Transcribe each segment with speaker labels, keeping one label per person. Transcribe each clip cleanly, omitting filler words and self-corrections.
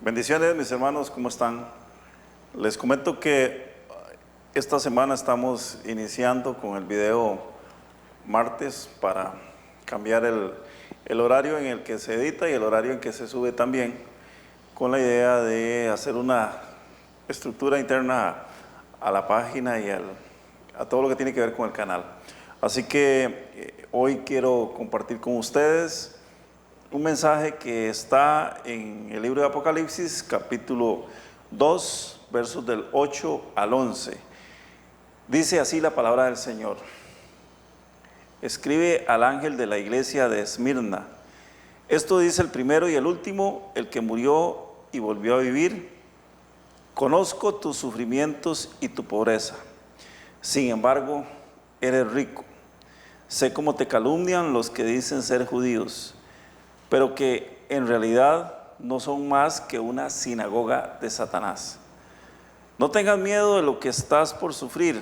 Speaker 1: Bendiciones, mis hermanos, ¿cómo están? Les comento que esta semana estamos iniciando con el video martes para cambiar el horario en el que se edita y el horario en que se sube también, con la idea de hacer una estructura interna a la página y a todo lo que tiene que ver con el canal. Así que hoy quiero compartir con ustedes un mensaje que está en el libro de Apocalipsis, capítulo 2, versos del 8 al 11. Dice así la palabra del Señor: escribe al ángel de la iglesia de Esmirna. Esto dice el primero y el último, el que murió y volvió a vivir. Conozco tus sufrimientos y tu pobreza. Sin embargo, eres rico. Sé cómo te calumnian los que dicen ser judíos, pero que en realidad no son más que una sinagoga de Satanás. No tengas miedo de lo que estás por sufrir.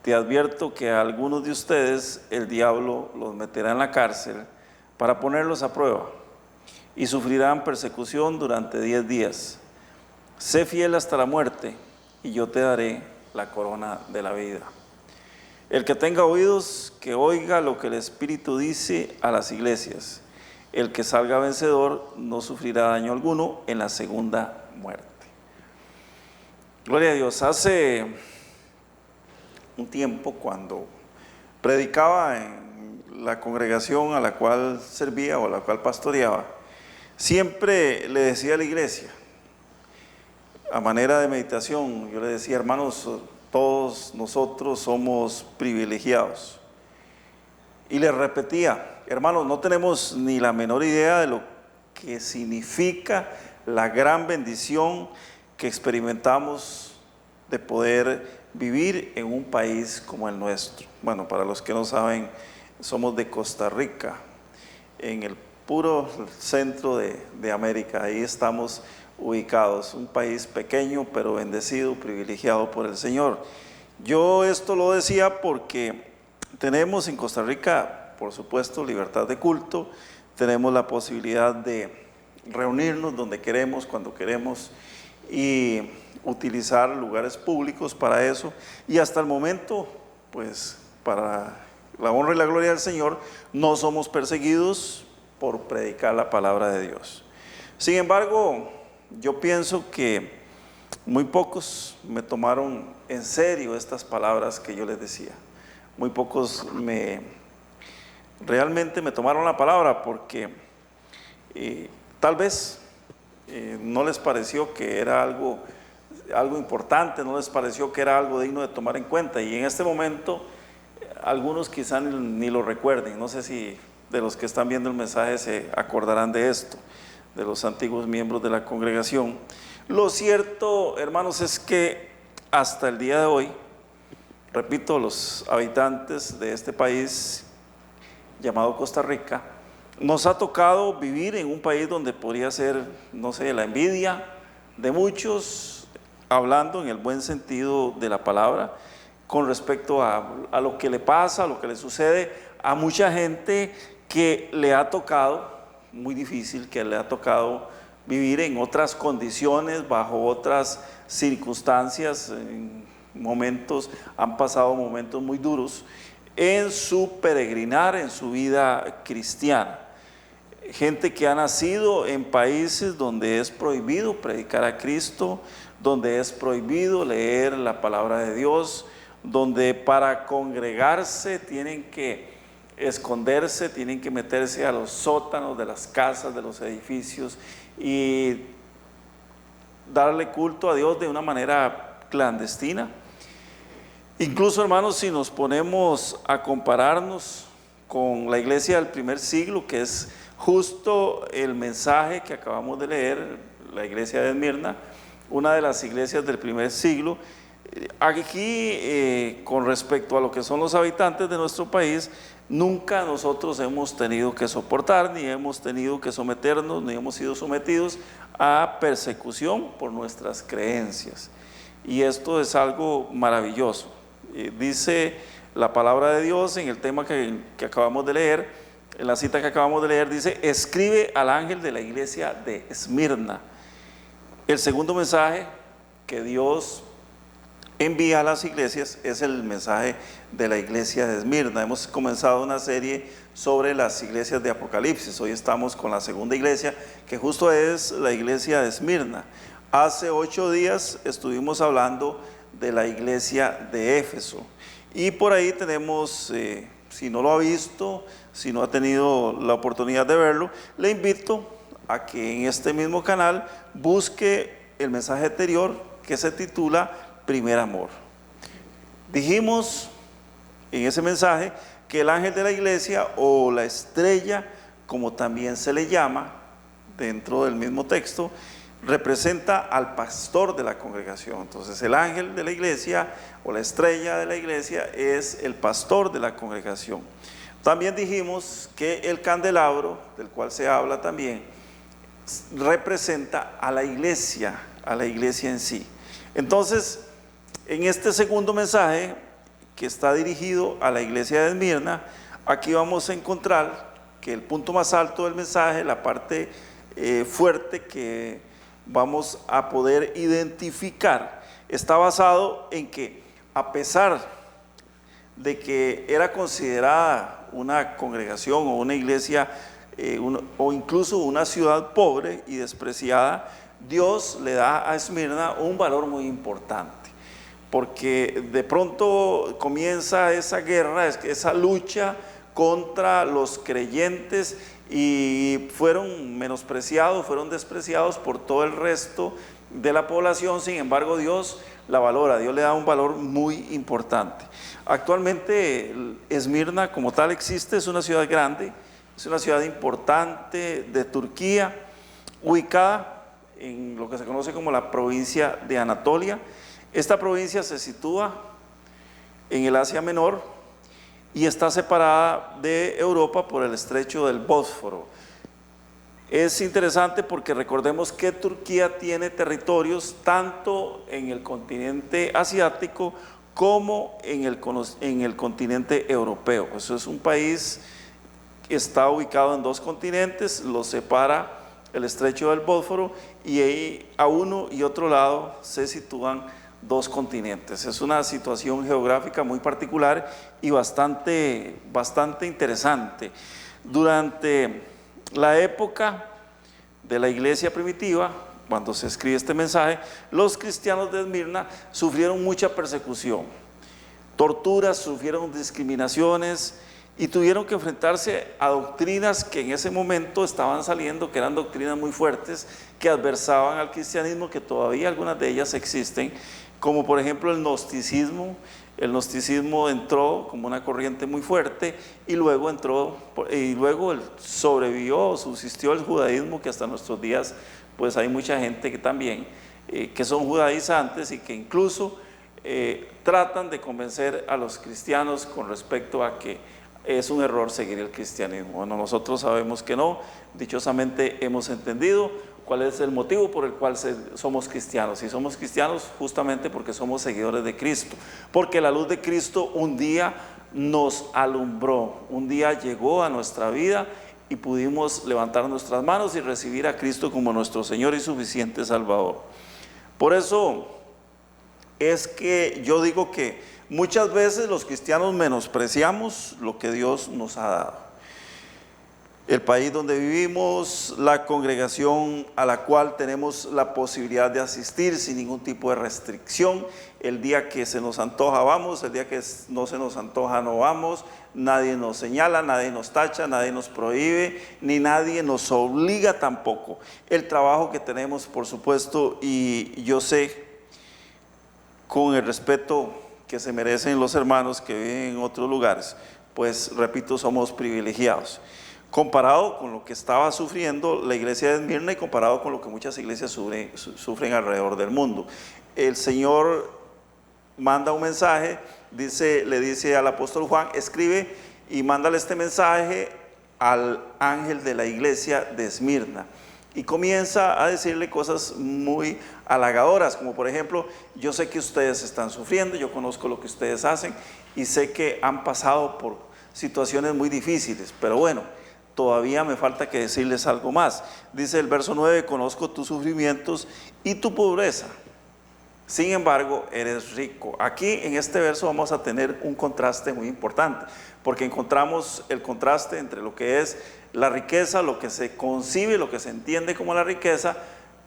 Speaker 1: Te advierto que a algunos de ustedes el diablo los meterá en la cárcel para ponerlos a prueba, y sufrirán persecución durante 10 días. Sé fiel hasta la muerte, y yo te daré la corona de la vida. El que tenga oídos, que oiga lo que el Espíritu dice a las iglesias. El que salga vencedor no sufrirá daño alguno en la segunda muerte. Gloria a Dios. Hace un tiempo, cuando predicaba en la congregación a la cual servía o a la cual pastoreaba, siempre le decía a la iglesia, a manera de meditación, yo le decía: hermanos, todos nosotros somos privilegiados. Y le repetía: hermanos, no tenemos ni la menor idea de lo que significa la gran bendición que experimentamos de poder vivir en un país como el nuestro. Bueno, para los que no saben, somos de Costa Rica, en el puro centro de América. Ahí estamos ubicados, un país pequeño pero bendecido, privilegiado por el Señor. Yo esto lo decía porque tenemos en Costa Rica, por supuesto, libertad de culto, tenemos la posibilidad de reunirnos donde queremos, cuando queremos, y utilizar lugares públicos para eso, y hasta el momento, pues, para la honra y la gloria del Señor, no somos perseguidos por predicar la palabra de Dios. Sin embargo, yo pienso que muy pocos me tomaron en serio estas palabras que yo les decía. Muy pocos realmente me tomaron la palabra, porque tal vez no les pareció que era algo importante, no les pareció que era algo digno de tomar en cuenta, y en este momento algunos quizás ni lo recuerden. No sé si de los que están viendo el mensaje se acordarán de esto, de los antiguos miembros de la congregación. Lo cierto, hermanos, es que hasta el día de hoy, repito, los habitantes de este país llamado Costa Rica, nos ha tocado vivir en un país donde podría ser, no sé, la envidia de muchos, hablando en el buen sentido de la palabra, con respecto a lo que le pasa, a lo que le sucede a mucha gente que le ha tocado, muy difícil, que le ha tocado vivir en otras condiciones, bajo otras circunstancias, en momentos, han pasado momentos muy duros en su peregrinar, en su vida cristiana. Gente que ha nacido en países donde es prohibido predicar a Cristo, donde es prohibido leer la palabra de Dios, donde para congregarse tienen que esconderse, tienen que meterse a los sótanos de las casas, de los edificios, y darle culto a Dios de una manera clandestina. Incluso, hermanos, si nos ponemos a compararnos con la iglesia del primer siglo, que es justo el mensaje que acabamos de leer, la iglesia de Esmirna, una de las iglesias del primer siglo, aquí con respecto a lo que son los habitantes de nuestro país, nunca nosotros hemos tenido que soportar, ni hemos tenido que someternos, ni hemos sido sometidos a persecución por nuestras creencias. Y esto es algo maravilloso. Dice la palabra de Dios en el tema que acabamos de leer, en la cita que acabamos de leer, dice: escribe al ángel de la iglesia de Esmirna. El segundo mensaje que Dios envía a las iglesias es el mensaje de la iglesia de Esmirna. Hemos comenzado una serie sobre las iglesias de Apocalipsis. Hoy estamos con la segunda iglesia, que justo es la iglesia de Esmirna. Hace 8 días estuvimos hablando de la iglesia de Éfeso. Y por ahí tenemos, si no lo ha visto, si no ha tenido la oportunidad de verlo, le invito a que en este mismo canal busque el mensaje anterior que se titula Primer Amor. Dijimos en ese mensaje que el ángel de la iglesia, o la estrella, como también se le llama dentro del mismo texto, representa al pastor de la congregación. Entonces el ángel de la iglesia o la estrella de la iglesia es el pastor de la congregación. También dijimos que el candelabro, del cual se habla también, representa a la iglesia en sí. Entonces, en este segundo mensaje, que está dirigido a la iglesia de Esmirna, aquí vamos a encontrar que el punto más alto del mensaje, la parte fuerte que vamos a poder identificar, está basado en que, a pesar de que era considerada una congregación o una iglesia o incluso una ciudad pobre y despreciada, Dios le da a Esmirna un valor muy importante, porque de pronto comienza esa guerra, esa lucha contra los creyentes, y fueron menospreciados, fueron despreciados por todo el resto de la población. Sin embargo, Dios la valora, Dios le da un valor muy importante. Actualmente Esmirna como tal existe, es una ciudad grande, es una ciudad importante de Turquía, ubicada en lo que se conoce como la provincia de Anatolia. Esta provincia se sitúa en el Asia Menor y está separada de Europa por el estrecho del Bósforo. Es interesante porque recordemos que Turquía tiene territorios tanto en el continente asiático como en el continente europeo. Eso es un país que está ubicado en 2 continentes, los separa el estrecho del Bósforo, y ahí a uno y otro lado se sitúan 2 continentes. Es una situación geográfica muy particular y bastante interesante. Durante la época de la iglesia primitiva, cuando se escribe este mensaje, los cristianos de Esmirna sufrieron mucha persecución, torturas, sufrieron discriminaciones y tuvieron que enfrentarse a doctrinas que en ese momento estaban saliendo, que eran doctrinas muy fuertes, que adversaban al cristianismo, que todavía algunas de ellas existen, como por ejemplo el gnosticismo. El gnosticismo entró como una corriente muy fuerte, y luego sobrevivió, subsistió el judaísmo, que hasta nuestros días pues hay mucha gente que también que son judaizantes y que incluso tratan de convencer a los cristianos con respecto a que es un error seguir el cristianismo. Bueno, nosotros sabemos que no, dichosamente hemos entendido cuál es el motivo por el cual somos cristianos. Y somos cristianos justamente porque somos seguidores de Cristo, porque la luz de Cristo un día nos alumbró, un día llegó a nuestra vida y pudimos levantar nuestras manos y recibir a Cristo como nuestro Señor y suficiente Salvador. Por eso es que yo digo que muchas veces los cristianos menospreciamos lo que Dios nos ha dado. El país donde vivimos, la congregación a la cual tenemos la posibilidad de asistir sin ningún tipo de restricción. El día que se nos antoja vamos, el día que no se nos antoja no vamos. Nadie nos señala, nadie nos tacha, nadie nos prohíbe, ni nadie nos obliga tampoco. El trabajo que tenemos, por supuesto, y yo sé, con el respeto que se merecen los hermanos que viven en otros lugares, pues repito, somos privilegiados, comparado con lo que estaba sufriendo la iglesia de Esmirna y comparado con lo que muchas iglesias sufren alrededor del mundo. El Señor manda un mensaje, le dice al apóstol Juan: escribe y mándale este mensaje al ángel de la iglesia de Esmirna. Y comienza a decirle cosas muy halagadoras, como por ejemplo: yo sé que ustedes están sufriendo, yo conozco lo que ustedes hacen y sé que han pasado por situaciones muy difíciles, pero bueno, todavía me falta que decirles algo más. Dice el verso 9, conozco tus sufrimientos y tu pobreza. Sin embargo, eres rico. Aquí en este verso vamos a tener un contraste muy importante, porque encontramos el contraste entre lo que es la riqueza, lo que se concibe, lo que se entiende como la riqueza,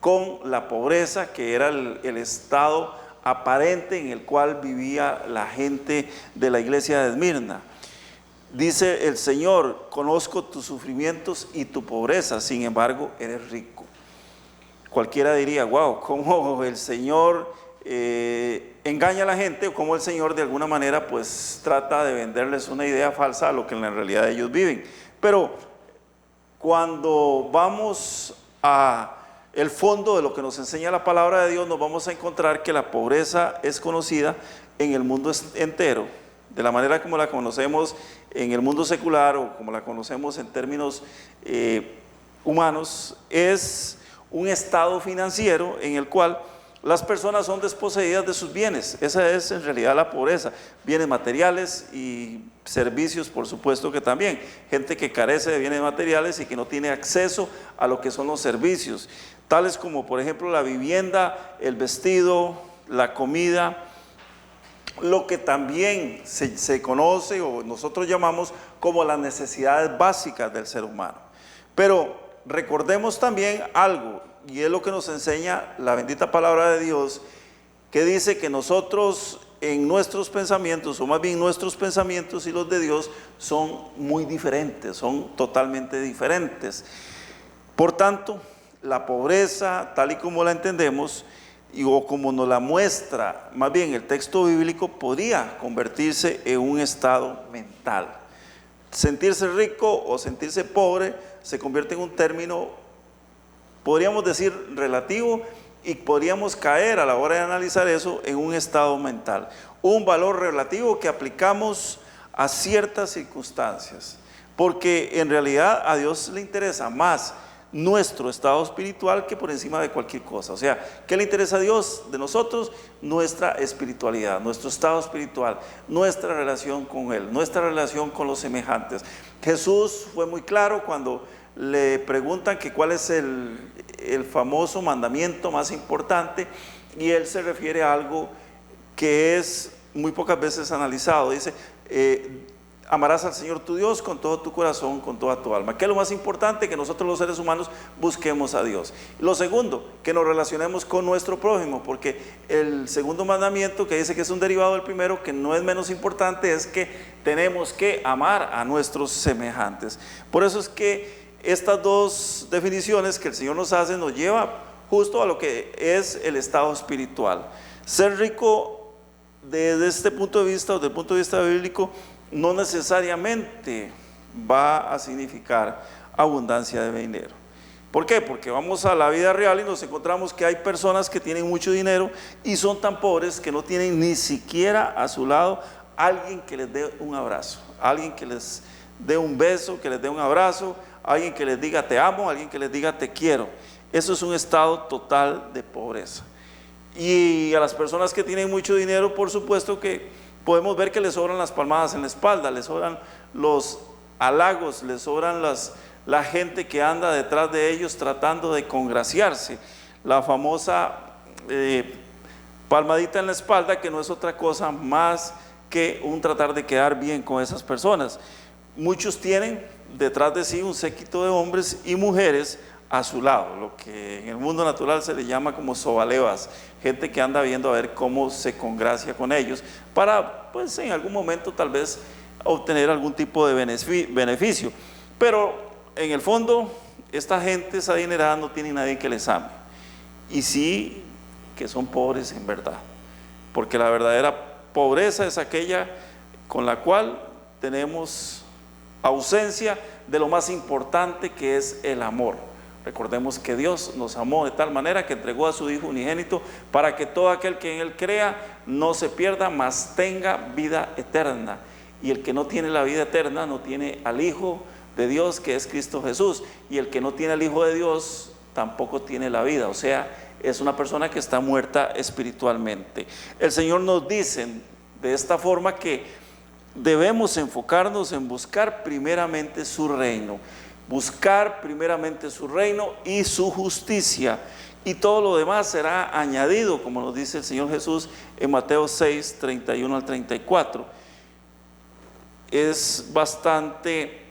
Speaker 1: con la pobreza, que era el estado aparente en el cual vivía la gente de la iglesia de Esmirna. Dice el Señor, conozco tus sufrimientos y tu pobreza, sin embargo, eres rico. Cualquiera diría, wow, ¿cómo el Señor engaña a la gente, o cómo el Señor de alguna manera pues trata de venderles una idea falsa a lo que en la realidad ellos viven? Pero cuando vamos a el fondo de lo que nos enseña la palabra de Dios, nos vamos a encontrar que la pobreza es conocida en el mundo entero, de la manera como la conocemos en el mundo secular o como la conocemos en términos humanos. Es un estado financiero en el cual las personas son desposeídas de sus bienes. Esa es en realidad la pobreza, bienes materiales y servicios, por supuesto que también. Gente que carece de bienes materiales y que no tiene acceso a lo que son los servicios, tales como por ejemplo la vivienda, el vestido, la comida, lo que también se conoce o nosotros llamamos como las necesidades básicas del ser humano. Pero recordemos también algo, y es lo que nos enseña la bendita palabra de Dios, que dice que nosotros en nuestros pensamientos, o más bien nuestros pensamientos y los de Dios, son muy diferentes, son totalmente diferentes. Por tanto, la pobreza, tal y como la entendemos, o como nos la muestra más bien el texto bíblico, podría convertirse en un estado mental. Sentirse rico o sentirse pobre se convierte en un término, podríamos decir, relativo, y podríamos caer a la hora de analizar eso en un estado mental, un valor relativo que aplicamos a ciertas circunstancias, porque en realidad a Dios le interesa más nuestro estado espiritual que por encima de cualquier cosa. O sea, ¿qué le interesa a Dios de nosotros? Nuestra espiritualidad, nuestro estado espiritual, nuestra relación con Él, nuestra relación con los semejantes. Jesús fue muy claro cuando le preguntan que cuál es el famoso mandamiento más importante, y Él se refiere a algo que es muy pocas veces analizado. Dice, amarás al Señor tu Dios con todo tu corazón, con toda tu alma. ¿Qué es lo más importante? Que nosotros los seres humanos busquemos a Dios. Lo segundo, que nos relacionemos con nuestro prójimo, porque el segundo mandamiento, que dice que es un derivado del primero, que no es menos importante, es que tenemos que amar a nuestros semejantes. Por eso es que estas dos definiciones que el Señor nos hace nos lleva justo a lo que es el estado espiritual. Ser rico desde este punto de vista, o desde el punto de vista bíblico, no necesariamente va a significar abundancia de dinero. ¿Por qué? Porque vamos a la vida real y nos encontramos que hay personas que tienen mucho dinero y son tan pobres que no tienen ni siquiera a su lado alguien que les dé un abrazo, alguien que les dé un beso, que les dé un abrazo, alguien que les diga te amo, alguien que les diga te quiero. Eso es un estado total de pobreza. Y a las personas que tienen mucho dinero, por supuesto que podemos ver que les sobran las palmadas en la espalda, les sobran los halagos, les sobran la gente que anda detrás de ellos tratando de congraciarse. La famosa palmadita en la espalda, que no es otra cosa más que un tratar de quedar bien con esas personas. Muchos tienen detrás de sí un séquito de hombres y mujeres a su lado, lo que en el mundo natural se le llama como sobalevas, gente que anda viendo a ver cómo se congracia con ellos para, pues en algún momento tal vez obtener algún tipo de beneficio. Pero en el fondo, esta gente esa adinerada no tiene nadie que les ame, y sí que son pobres en verdad, porque la verdadera pobreza es aquella con la cual tenemos ausencia de lo más importante, que es el amor. Recordemos que Dios nos amó de tal manera que entregó a su Hijo unigénito para que todo aquel que en Él crea no se pierda, mas tenga vida eterna. Y el que no tiene la vida eterna no tiene al Hijo de Dios, que es Cristo Jesús, y el que no tiene al Hijo de Dios tampoco tiene la vida, o sea, es una persona que está muerta espiritualmente. El Señor nos dice de esta forma que debemos enfocarnos en buscar primeramente su reino. buscar primeramente su reino y su justicia, y todo lo demás será añadido, como nos dice el Señor Jesús en Mateo 6, 31 al 34. Es bastante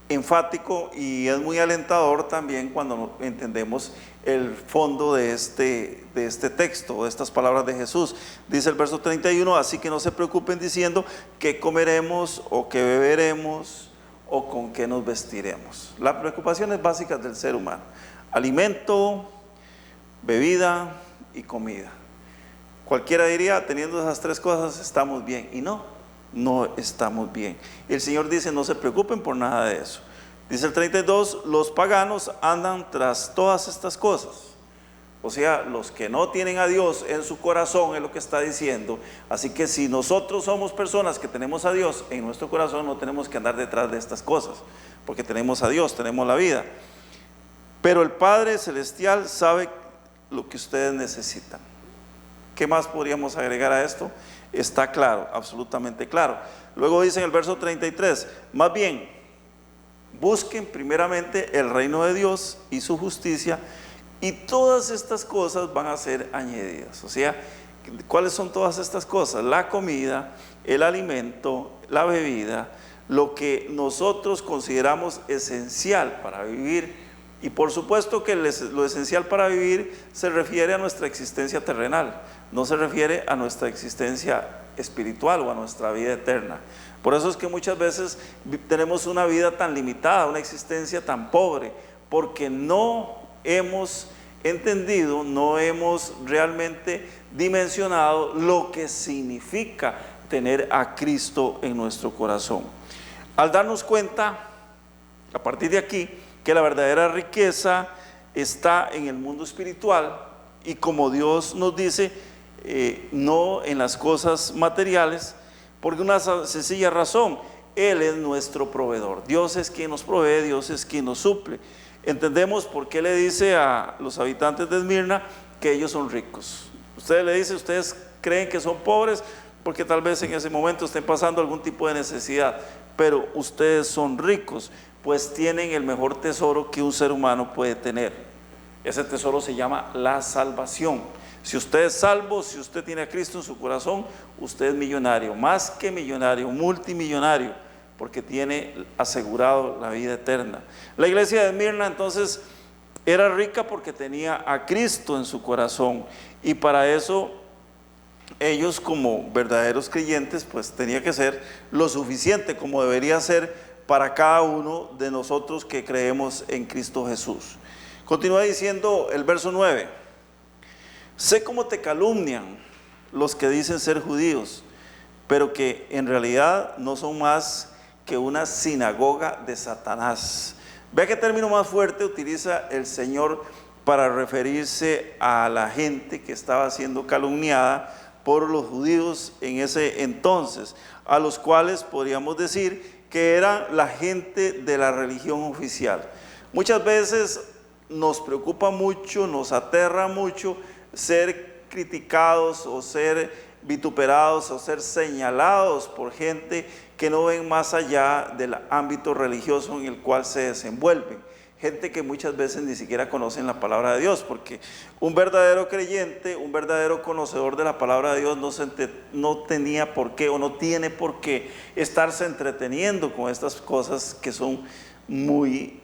Speaker 1: enfático y es muy alentador también cuando entendemos el fondo de este texto, de estas palabras de Jesús. Dice el verso 31, así que no se preocupen diciendo qué comeremos o qué beberemos o con qué nos vestiremos. Las preocupaciones básicas del ser humano: alimento, bebida y comida. Cualquiera diría, teniendo esas tres cosas estamos bien, y no estamos bien. Y el Señor dice, no se preocupen por nada de eso. Dice el 32, los paganos andan tras todas estas cosas. O sea, los que no tienen a Dios en su corazón, es lo que está diciendo. Así que si nosotros somos personas que tenemos a Dios en nuestro corazón, no tenemos que andar detrás de estas cosas, porque tenemos a Dios, tenemos la vida. Pero el Padre Celestial sabe lo que ustedes necesitan. ¿Qué más podríamos agregar a esto? Está claro, absolutamente claro. Luego dice en el verso 33, más bien, busquen primeramente el reino de Dios y su justicia, y todas estas cosas van a ser añadidas. O sea, ¿cuáles son todas estas cosas? La comida, el alimento, la bebida, lo que nosotros consideramos esencial para vivir. Y por supuesto que lo esencial para vivir se refiere a nuestra existencia terrenal, no se refiere a nuestra existencia espiritual o a nuestra vida eterna. Por eso es que muchas veces tenemos una vida tan limitada, una existencia tan pobre, porque no hemos entendido, no hemos realmente dimensionado lo que significa tener a Cristo en nuestro corazón. Al darnos cuenta, a partir de aquí, que la verdadera riqueza está en el mundo espiritual, y como Dios nos dice, no en las cosas materiales, porque una sencilla razón: Él es nuestro proveedor. Dios es quien nos provee, Dios es quien nos suple. Entendemos por qué le dice a los habitantes de Esmirna que ellos son ricos. Ustedes le dicen, ustedes creen que son pobres porque tal vez en ese momento estén pasando algún tipo de necesidad, pero ustedes son ricos, pues tienen el mejor tesoro que un ser humano puede tener. Ese tesoro se llama la salvación. Si usted es salvo, si usted tiene a Cristo en su corazón, usted es millonario, más que millonario, multimillonario, porque tiene asegurado la vida eterna. La iglesia de Esmirna entonces era rica porque tenía a Cristo en su corazón, y para eso ellos, como verdaderos creyentes, pues tenía que ser lo suficiente, como debería ser para cada uno de nosotros que creemos en Cristo Jesús. Continúa diciendo el verso 9, sé cómo te calumnian los que dicen ser judíos, pero que en realidad no son más que una sinagoga de Satanás. Vea qué término más fuerte utiliza el Señor para referirse a la gente que estaba siendo calumniada por los judíos en ese entonces, a los cuales podríamos decir que eran la gente de la religión oficial. Muchas veces nos preocupa mucho, nos aterra mucho ser criticados o ser vituperados o ser señalados por gente que no ven más allá del ámbito religioso en el cual se desenvuelven. Gente que muchas veces ni siquiera conocen la palabra de Dios, porque un verdadero creyente, un verdadero conocedor de la palabra de Dios no tenía por qué o no tiene por qué estarse entreteniendo con estas cosas que son muy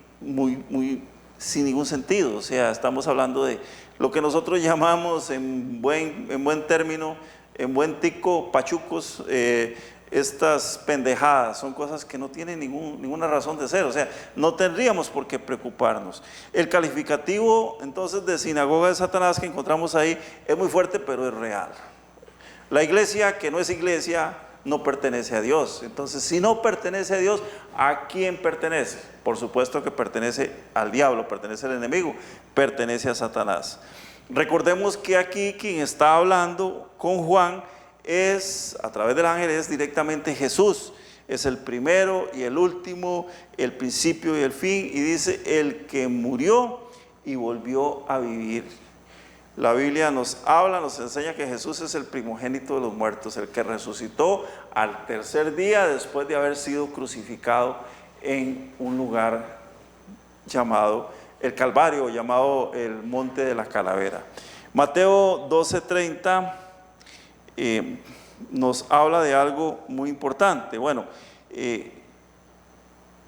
Speaker 1: sin ningún sentido. O sea, estamos hablando de lo que nosotros llamamos en buen término, en buen tico, pachucos, estas pendejadas. Son cosas que no tienen ninguna razón de ser. O sea, no tendríamos por qué preocuparnos. El calificativo entonces de sinagoga de Satanás que encontramos ahí es muy fuerte, pero es real. La iglesia que no es iglesia no pertenece a Dios. Entonces, si no pertenece a Dios, ¿a quién pertenece? Por supuesto que pertenece al diablo, pertenece al enemigo, pertenece a Satanás. Recordemos que aquí quien está hablando con Juan es, a través del ángel, es directamente Jesús. Es el primero y el último, el principio y el fin, y dice, el que murió y volvió a vivir. La Biblia nos habla, nos enseña que Jesús es el primogénito de los muertos, el que resucitó al tercer día después de haber sido crucificado en un lugar llamado el Calvario, llamado el Monte de la Calavera. Mateo 12:30 nos habla de algo muy importante. Bueno,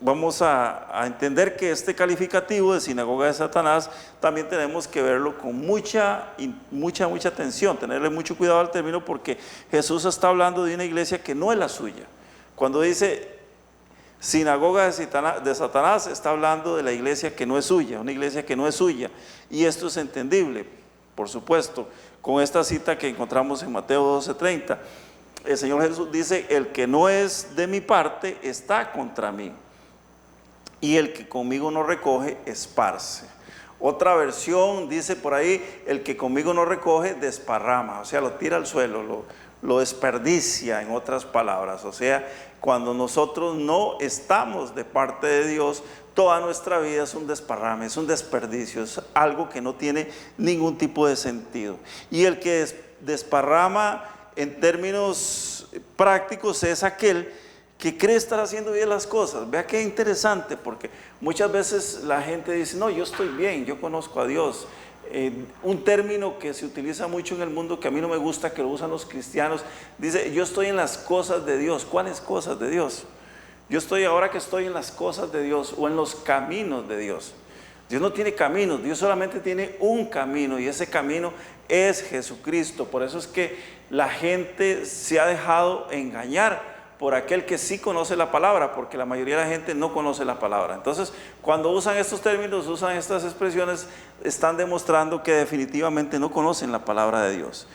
Speaker 1: vamos a entender que este calificativo de sinagoga de Satanás también tenemos que verlo con mucha atención, tenerle mucho cuidado al término, porque Jesús está hablando de una iglesia que no es la suya. Cuando dice sinagoga de Satanás, está hablando de la iglesia que no es suya, una iglesia que no es suya, y esto es entendible, por supuesto, con esta cita que encontramos en Mateo 12:30. El Señor Jesús dice: el que no es de mi parte está contra mí, y el que conmigo no recoge, esparce. Otra versión dice por ahí: el que conmigo no recoge, desparrama, o sea, lo tira al suelo, lo desperdicia, en otras palabras. O sea, cuando nosotros no estamos de parte de Dios, toda nuestra vida es un desparrame, es un desperdicio, es algo que no tiene ningún tipo de sentido. Y el que desparrama en términos prácticos es aquel que cree estar haciendo bien las cosas. Vea qué interesante, porque muchas veces la gente dice: no, yo estoy bien, yo conozco a Dios. Un término que se utiliza mucho en el mundo, que a mí no me gusta, que lo usan los cristianos, dice: yo estoy en las cosas de Dios. ¿Cuáles cosas de Dios? Ahora que estoy en las cosas de Dios, o en los caminos de Dios. Dios no tiene caminos, Dios solamente tiene un camino, y ese camino es Jesucristo. Por eso es que la gente se ha dejado engañar por aquel que sí conoce la palabra, porque la mayoría de la gente no conoce la palabra. Entonces, cuando usan estos términos, usan estas expresiones, están demostrando que definitivamente no conocen la palabra de Dios.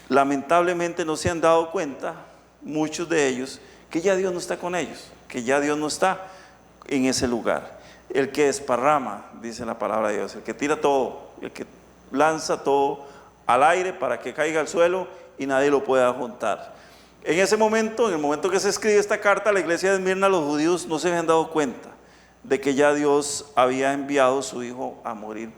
Speaker 1: Lamentablemente no se han dado cuenta, muchos de ellos, que ya Dios no está con ellos, que ya Dios no está en ese lugar. El que desparrama, dice la palabra de Dios, el que tira todo, el que lanza todo al aire para que caiga al suelo y nadie lo pueda juntar. En ese momento, en el momento que se escribe esta carta a la iglesia de Esmirna, los judíos no se habían dado cuenta de que ya Dios había enviado a su Hijo a morir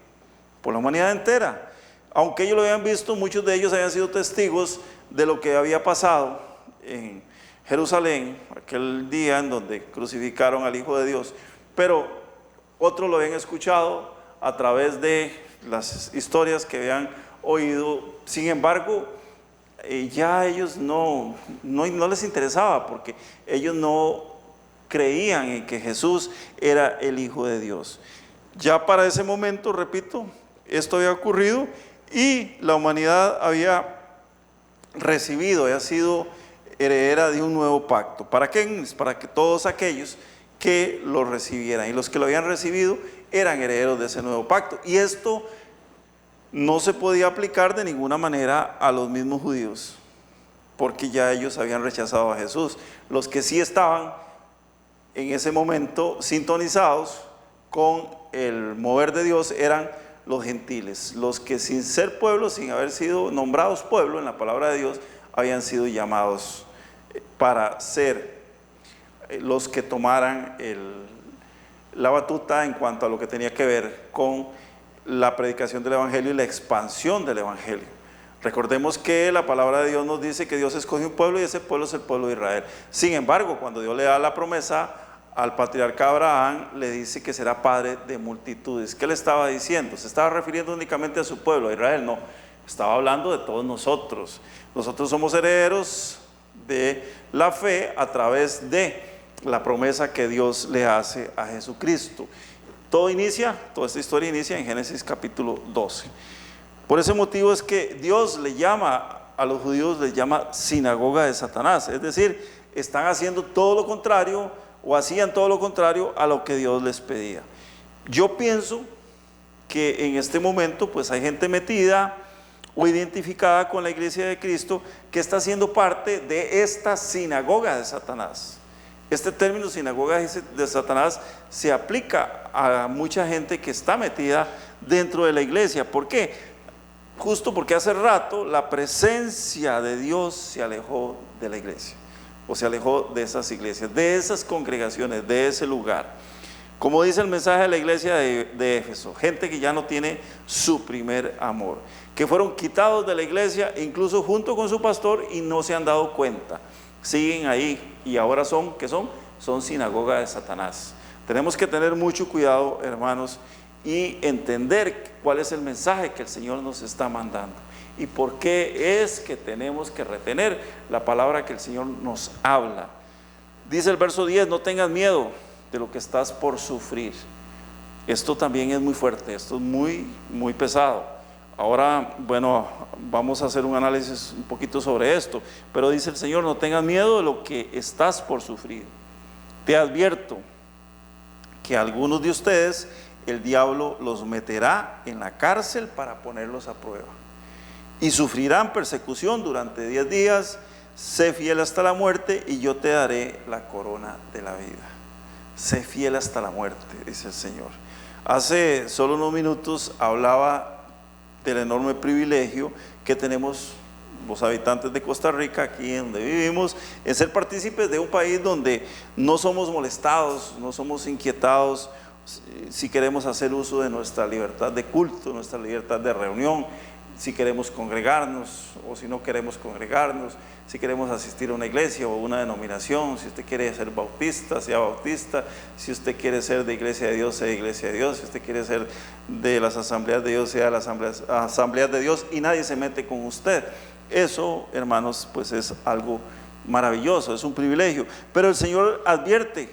Speaker 1: por la humanidad entera. Aunque ellos lo habían visto, muchos de ellos habían sido testigos de lo que había pasado en Jerusalén, aquel día en donde crucificaron al Hijo de Dios, pero otros lo habían escuchado a través de las historias que habían oído. Sin embargo, ya a ellos no les interesaba, porque ellos no creían en que Jesús era el Hijo de Dios. Ya para ese momento, repito, esto había ocurrido y la humanidad había sido heredera de un nuevo pacto. ¿Para qué? Para que todos aquellos que lo recibieran, y los que lo habían recibido eran herederos de ese nuevo pacto. Y esto no se podía aplicar de ninguna manera a los mismos judíos, porque ya ellos habían rechazado a Jesús. Los que sí estaban en ese momento sintonizados con el mover de Dios eran los gentiles, los que sin ser pueblo, sin haber sido nombrados pueblo en la palabra de Dios, habían sido llamados para ser los que tomaran la batuta en cuanto a lo que tenía que ver con la predicación del Evangelio y la expansión del Evangelio. Recordemos que la palabra de Dios nos dice que Dios escoge un pueblo, y ese pueblo es el pueblo de Israel. Sin embargo, cuando Dios le da la promesa al patriarca Abraham, le dice que será padre de multitudes. ¿Qué le estaba diciendo? ¿Se estaba refiriendo únicamente a su pueblo, a Israel? No, estaba hablando de todos nosotros. Nosotros somos herederos de la fe a través de la promesa que Dios le hace a Jesucristo. Toda esta historia inicia en Génesis capítulo 12. Por ese motivo es que Dios le llama a los judíos, les llama sinagoga de Satanás. Es decir, están haciendo todo lo contrario, o hacían todo lo contrario a lo que Dios les pedía. Yo pienso que en este momento pues hay gente metida o identificada con la iglesia de Cristo que está siendo parte de esta sinagoga de Satanás. Este término sinagoga de Satanás se aplica a mucha gente que está metida dentro de la iglesia. ¿Por qué? Justo porque hace rato la presencia de Dios se alejó de la iglesia, o se alejó de esas iglesias, de esas congregaciones, de ese lugar. Como dice el mensaje de la iglesia de Éfeso, gente que ya no tiene su primer amor, que fueron quitados de la iglesia, incluso junto con su pastor, y no se han dado cuenta. Siguen ahí y ahora son sinagoga de Satanás. Tenemos que tener mucho cuidado, hermanos, y entender cuál es el mensaje que el Señor nos está mandando y por qué es que tenemos que retener la palabra que el Señor nos habla. Dice el verso 10, no tengas miedo de lo que estás por sufrir. Esto también es muy fuerte, esto es muy pesado. Ahora, bueno, vamos a hacer un análisis un poquito sobre esto, pero dice el Señor, no tengas miedo de lo que estás por sufrir. Te advierto que algunos de ustedes el diablo los meterá en la cárcel para ponerlos a prueba y sufrirán persecución durante 10 días. Sé fiel hasta la muerte y yo te daré la corona de la vida. Sé fiel hasta la muerte, dice el Señor. Hace solo unos minutos hablaba del enorme privilegio que tenemos los habitantes de Costa Rica, aquí en donde vivimos, en ser partícipes de un país donde no somos molestados, no somos inquietados si queremos hacer uso de nuestra libertad de culto, nuestra libertad de reunión, si queremos congregarnos o si no queremos congregarnos, si queremos asistir a una iglesia o una denominación, si usted quiere ser bautista, sea bautista, si usted quiere ser de Iglesia de Dios, sea de Iglesia de Dios, si usted quiere ser de las asambleas de Dios, sea de las asambleas de Dios, y nadie se mete con usted. Eso, hermanos, pues es algo maravilloso, es un privilegio, pero el Señor advierte,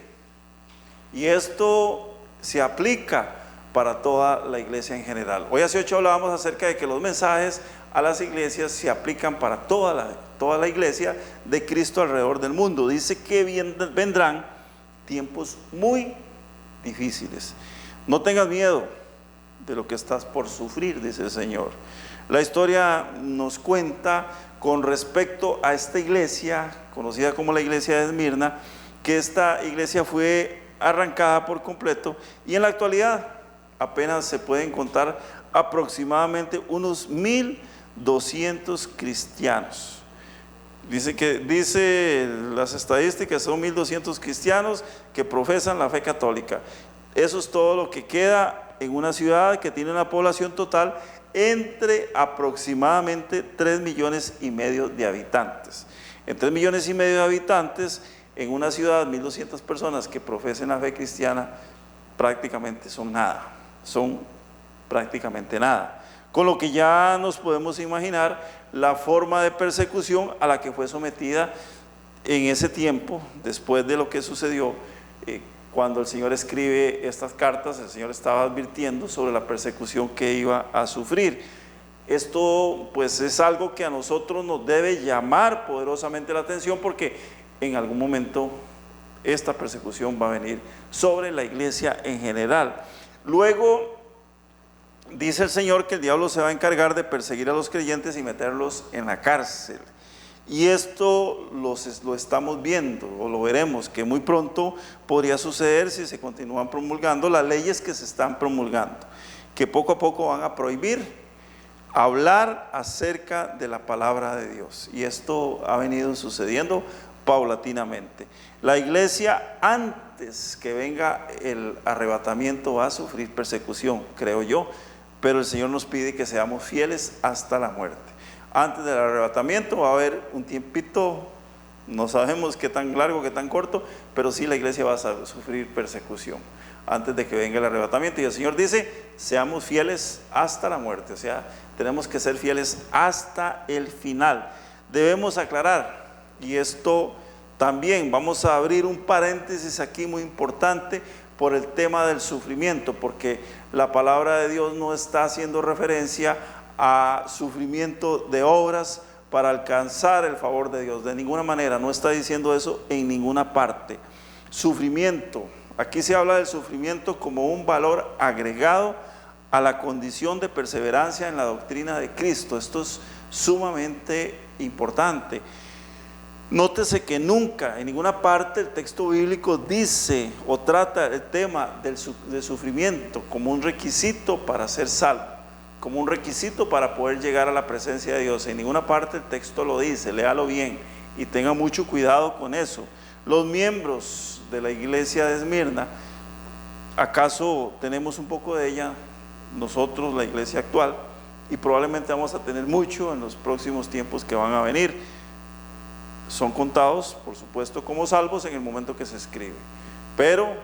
Speaker 1: y esto se aplica para toda la iglesia en general. Hoy hace 8 hablábamos acerca de que los mensajes a las iglesias se aplican para toda la iglesia de Cristo alrededor del mundo. Dice que vendrán tiempos muy difíciles. No tengas miedo de lo que estás por sufrir, dice el Señor. La historia nos cuenta con respecto a esta iglesia, conocida como la iglesia de Esmirna, que esta iglesia fue arrancada por completo y en la actualidad apenas se pueden contar aproximadamente unos 1,200 cristianos. Dice las estadísticas, son 1,200 cristianos que profesan la fe católica. Eso es todo lo que queda en una ciudad que tiene una población total entre aproximadamente 3,5 millones de habitantes. En 3,5 millones de habitantes, en una ciudad, 1,200 personas que profesen la fe cristiana, prácticamente son nada, son prácticamente nada. Con lo que ya nos podemos imaginar la forma de persecución a la que fue sometida en ese tiempo, después de lo que sucedió. Cuando el Señor escribe estas cartas, el Señor estaba advirtiendo sobre la persecución que iba a sufrir. Esto pues es algo que a nosotros nos debe llamar poderosamente la atención, porque en algún momento esta persecución va a venir sobre la iglesia en general. Luego dice el Señor que el diablo se va a encargar de perseguir a los creyentes y meterlos en la cárcel. Y esto lo estamos viendo, o lo veremos, que muy pronto podría suceder si se continúan promulgando las leyes que se están promulgando, que poco a poco van a prohibir hablar acerca de la palabra de Dios. Y esto ha venido sucediendo paulatinamente. La iglesia, antes que venga el arrebatamiento, va a sufrir persecución, creo yo, pero el Señor nos pide que seamos fieles hasta la muerte. Antes del arrebatamiento va a haber un tiempito, no sabemos qué tan largo, qué tan corto, pero sí la iglesia va a sufrir persecución antes de que venga el arrebatamiento. Y el Señor dice, seamos fieles hasta la muerte, o sea, tenemos que ser fieles hasta el final. Debemos aclarar, y esto también vamos a abrir un paréntesis aquí muy importante por el tema del sufrimiento, porque la palabra de Dios no está haciendo referencia a sufrimiento de obras para alcanzar el favor de Dios, de ninguna manera, no está diciendo eso en ninguna parte. Sufrimiento, aquí se habla del sufrimiento como un valor agregado a la condición de perseverancia en la doctrina de Cristo. Esto es sumamente importante. Nótese que nunca, en ninguna parte el texto bíblico dice o trata el tema del sufrimiento como un requisito para ser salvo, como un requisito para poder llegar a la presencia de Dios. En ninguna parte el texto lo dice, léalo bien y tenga mucho cuidado con eso. Los miembros de la iglesia de Esmirna, ¿acaso tenemos un poco de ella nosotros, la iglesia actual? Y probablemente vamos a tener mucho en los próximos tiempos que van a venir. Son contados, por supuesto, como salvos en el momento que se escribe, pero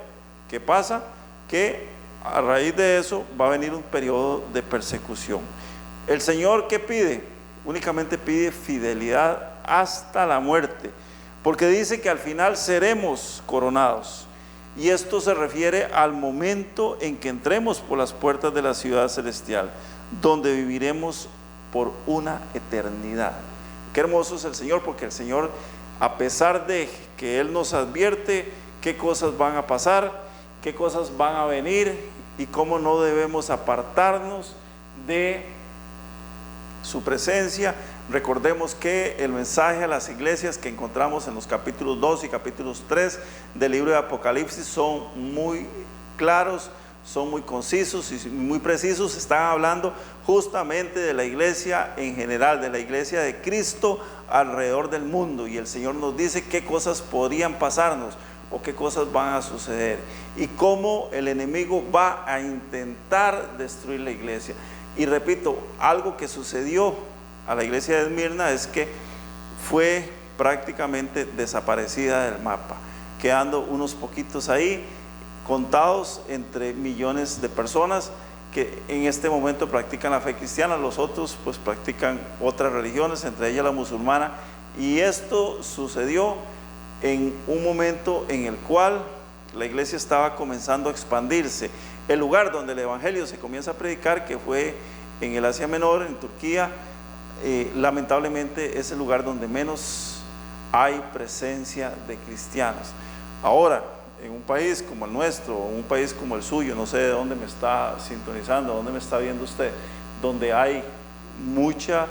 Speaker 1: ¿Qué pasa? Que a raíz de eso va a venir un periodo de persecución. El Señor, ¿qué pide? Únicamente pide fidelidad hasta la muerte, porque dice que al final seremos coronados. Y esto se refiere al momento en que entremos por las puertas de la ciudad celestial, donde viviremos por una eternidad. Qué hermoso es el Señor, porque el Señor, a pesar de que Él nos advierte qué cosas van a pasar, qué cosas van a venir y cómo no debemos apartarnos de su presencia. Recordemos que el mensaje a las iglesias que encontramos en los capítulos 2 y capítulos 3 del libro de Apocalipsis son muy claros, son muy concisos y muy precisos. Están hablando justamente de la iglesia en general, de la iglesia de Cristo alrededor del mundo, y el Señor nos dice qué cosas podrían pasarnos o qué cosas van a suceder y cómo el enemigo va a intentar destruir la iglesia. Y repito, algo que sucedió a la iglesia de Esmirna es que fue prácticamente desaparecida del mapa, quedando unos poquitos ahí, contados entre millones de personas que en este momento practican la fe cristiana. Los otros pues practican otras religiones, entre ellas la musulmana, y esto sucedió en un momento en el cual la iglesia estaba comenzando a expandirse. El lugar donde el evangelio se comienza a predicar, que fue en el Asia Menor, en Turquía, lamentablemente es el lugar donde menos hay presencia de cristianos. Ahora, en un país como el nuestro, o un país como el suyo, no sé de dónde me está sintonizando, dónde me está viendo usted, donde hay mucha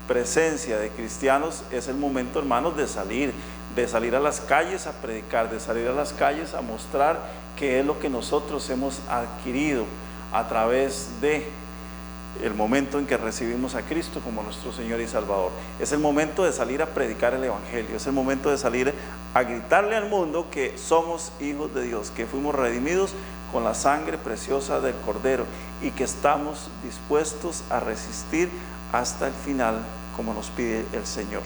Speaker 1: presencia de cristianos, es el momento, hermanos, de salir a las calles a predicar, de salir a las calles a mostrar qué es lo que nosotros hemos adquirido a través de el momento en que recibimos a Cristo como nuestro Señor y Salvador. Es el momento de salir a predicar el evangelio, es el momento de salir a gritarle al mundo que somos hijos de Dios, que fuimos redimidos con la sangre preciosa del Cordero y que estamos dispuestos a resistir hasta el final, como nos pide el Señor.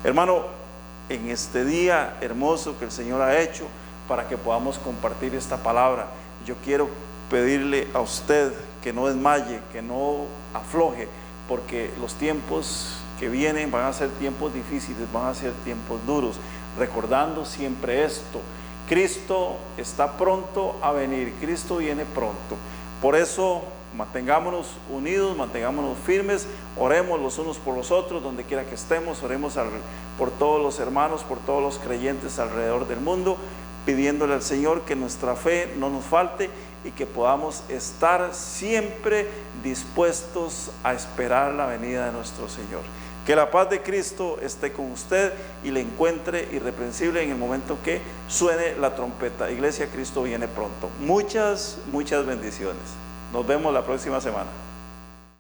Speaker 1: Hermano, en este día hermoso que el Señor ha hecho para que podamos compartir esta palabra, yo quiero pedirle a usted que no desmaye, que no afloje, porque los tiempos que vienen van a ser tiempos difíciles, van a ser tiempos duros, recordando siempre esto: Cristo está pronto a venir, Cristo viene pronto. Por eso mantengámonos unidos, mantengámonos firmes, oremos los unos por los otros, donde quiera que estemos, oremos por todos los hermanos, por todos los creyentes alrededor del mundo, pidiéndole al Señor que nuestra fe no nos falte y que podamos estar siempre dispuestos a esperar la venida de nuestro Señor. Que la paz de Cristo esté con usted y le encuentre irreprensible en el momento que suene la trompeta. Iglesia, Cristo viene pronto. Muchas bendiciones. Nos vemos la próxima semana.